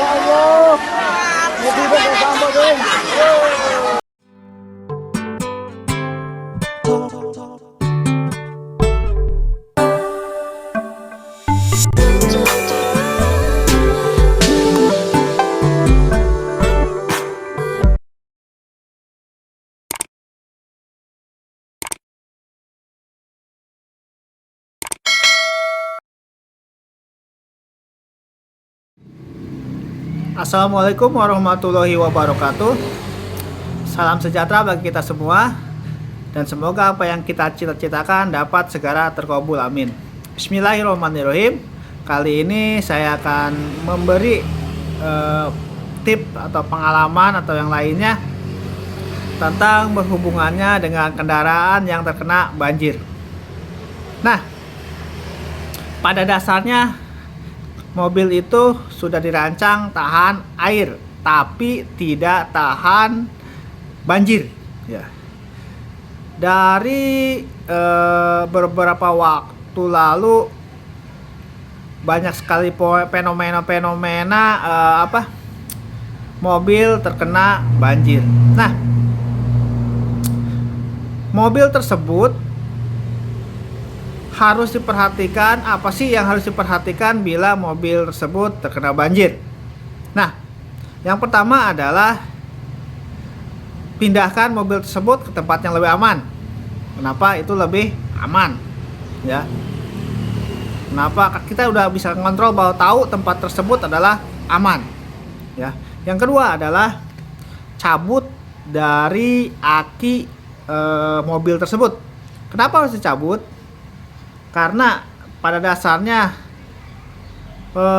Allah. Mobil udah sampai, Bang. Assalamualaikum warahmatullahi wabarakatuh. Salam sejahtera bagi kita semua, dan semoga apa yang kita cita-citakan dapat segera terkabul, amin. Bismillahirrahmanirrahim. Kali ini saya akan memberi tip atau pengalaman atau yang lainnya tentang berhubungannya dengan kendaraan yang terkena banjir. Nah, pada dasarnya mobil itu sudah dirancang tahan air, tapi tidak tahan banjir. Ya. Dari beberapa waktu lalu banyak sekali fenomena mobil terkena banjir. Nah, mobil tersebut harus diperhatikan. Apa sih yang harus diperhatikan bila mobil tersebut terkena banjir? Nah, yang pertama adalah pindahkan mobil tersebut ke tempat yang lebih aman. Kenapa itu lebih aman? Ya. Kenapa? Kita udah bisa ngontrol bahwa tahu tempat tersebut adalah aman. Ya. Yang kedua adalah cabut dari aki mobil tersebut. Kenapa harus dicabut? Karena pada dasarnya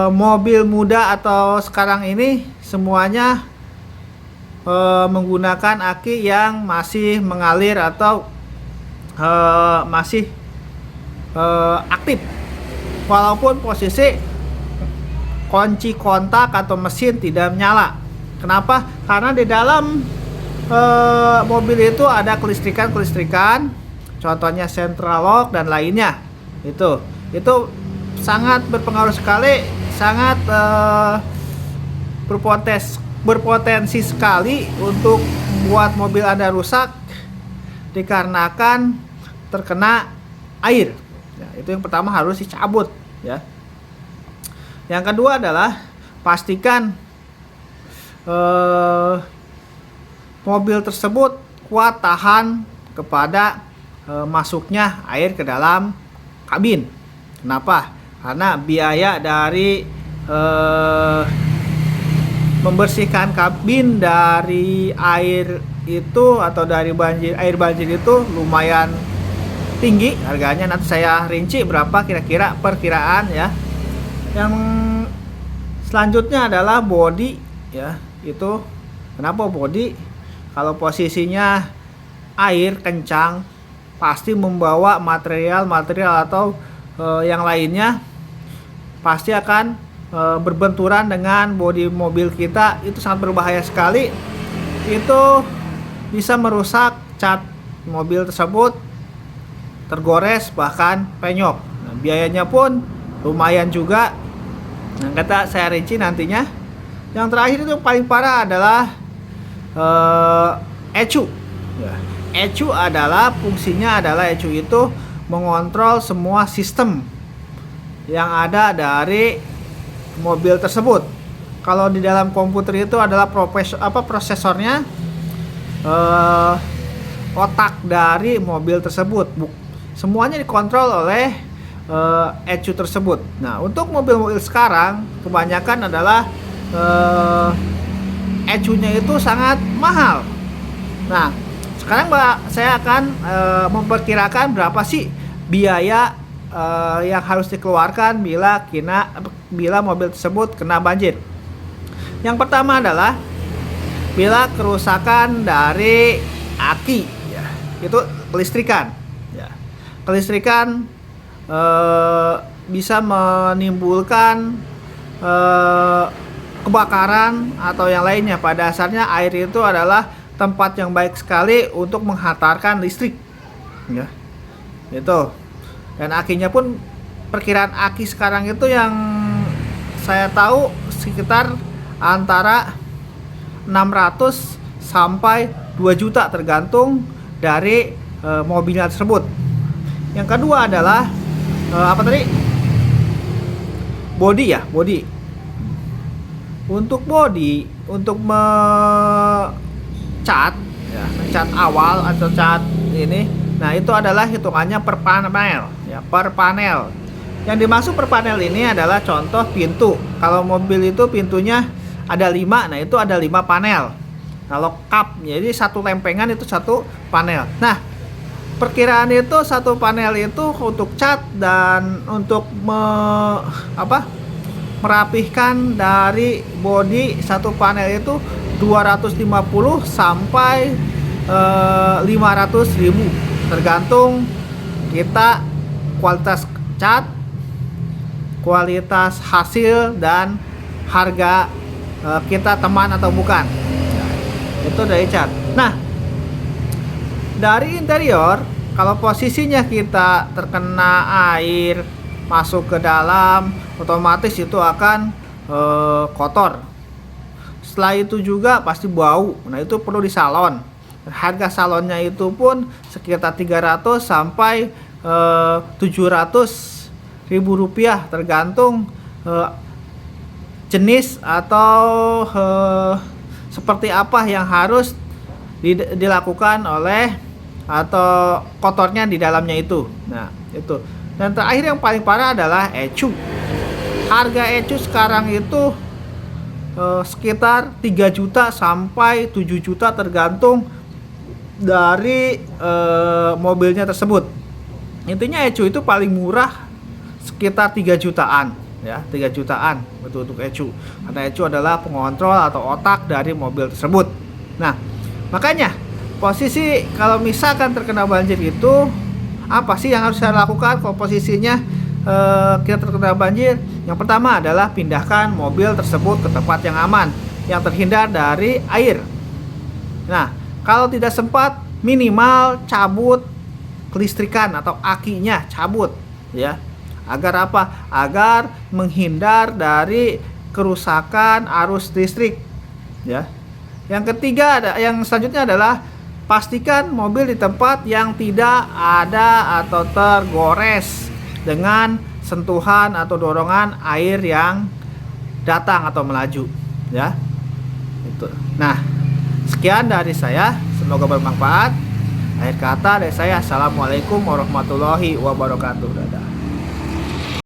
mobil muda atau sekarang ini semuanya menggunakan aki yang masih mengalir atau masih aktif, walaupun posisi kunci kontak atau mesin tidak menyala. Kenapa? Karena di dalam mobil itu ada kelistrikan, contohnya central lock dan lainnya. Itu sangat berpengaruh sekali, sangat berpotensi sekali untuk membuat mobil Anda rusak dikarenakan terkena air. Ya, itu yang pertama harus dicabut. Ya. Yang kedua adalah pastikan mobil tersebut kuat tahan kepada masuknya air ke dalam kabin. Kenapa? Karena biaya dari membersihkan kabin dari air itu atau dari air banjir itu lumayan tinggi harganya. Nanti saya rinci berapa kira-kira perkiraan ya. Yang selanjutnya adalah bodi ya. Itu kenapa bodi? Kalau posisinya air kencang, pasti membawa material atau yang lainnya, pasti akan berbenturan dengan bodi mobil kita. Itu sangat berbahaya sekali. Itu bisa merusak cat mobil tersebut, tergores bahkan penyok. Nah, biayanya pun lumayan juga. Nah, kata saya rinci nantinya. Yang terakhir itu paling parah adalah ECU. Ya. ECU adalah fungsinya ECU itu mengontrol semua sistem yang ada dari mobil tersebut. Kalau di dalam komputer itu adalah prosesornya, otak dari mobil tersebut. Semuanya dikontrol oleh ECU tersebut. Nah, untuk mobil-mobil sekarang kebanyakan adalah ECU-nya itu sangat mahal. Nah, sekarang saya akan memperkirakan berapa sih biaya yang harus dikeluarkan bila mobil tersebut kena banjir. Yang pertama adalah bila kerusakan dari aki, ya, itu kelistrikan. Ya. Kelistrikan bisa menimbulkan kebakaran atau yang lainnya. Pada dasarnya air itu adalah tempat yang baik sekali untuk menghantarkan listrik, ya, itu. Dan akinya pun, perkiraan aki sekarang itu yang saya tahu sekitar antara 600 sampai 2 juta tergantung dari mobilnya tersebut. Yang kedua adalah apa tadi? Body ya, body. Untuk body, untuk cat ya, cat awal atau cat ini, nah itu adalah hitungannya per panel ya, per panel. Yang dimaksud per panel ini adalah contoh pintu. Kalau mobil itu pintunya ada 5, nah itu ada 5 panel. Kalau kap, jadi satu lempengan itu satu panel. Nah, perkiraan itu satu panel itu untuk cat dan untuk merapihkan dari bodi satu panel itu 250 sampai 500.000 tergantung kita kualitas cat, kualitas hasil, dan harga kita teman atau bukan. Itu dari cat. Nah, dari interior, kalau posisinya kita terkena air masuk ke dalam, otomatis itu akan kotor. Setelah itu juga pasti bau. Nah, itu perlu disalon. Harga salonnya itu pun sekitar 300 sampai 700.000 rupiah tergantung jenis atau seperti apa yang harus dilakukan oleh atau kotornya di dalamnya itu. Nah, itu. Dan terakhir yang paling parah adalah ecu. Harga ecu sekarang itu sekitar 3 juta sampai 7 juta tergantung dari mobilnya tersebut. Intinya ecu itu paling murah sekitar 3 jutaan ya, 3 jutaan betul untuk ecu. Karena ecu adalah pengontrol atau otak dari mobil tersebut. Nah, makanya posisi kalau misalkan terkena banjir itu apa sih yang harus saya lakukan kalau posisinya kita terkena banjir? Yang pertama adalah pindahkan mobil tersebut ke tempat yang aman, yang terhindar dari air. Nah, kalau tidak sempat, minimal cabut kelistrikan atau akinya, cabut ya. Agar apa? Agar menghindar dari kerusakan arus listrik ya. Yang ketiga yang selanjutnya adalah pastikan mobil di tempat yang tidak ada atau tergores dengan sentuhan atau dorongan air yang datang atau melaju ya. Itu. Nah, sekian dari saya, semoga bermanfaat. Akhir kata dari saya, assalamualaikum warahmatullahi wabarakatuh. Dadah.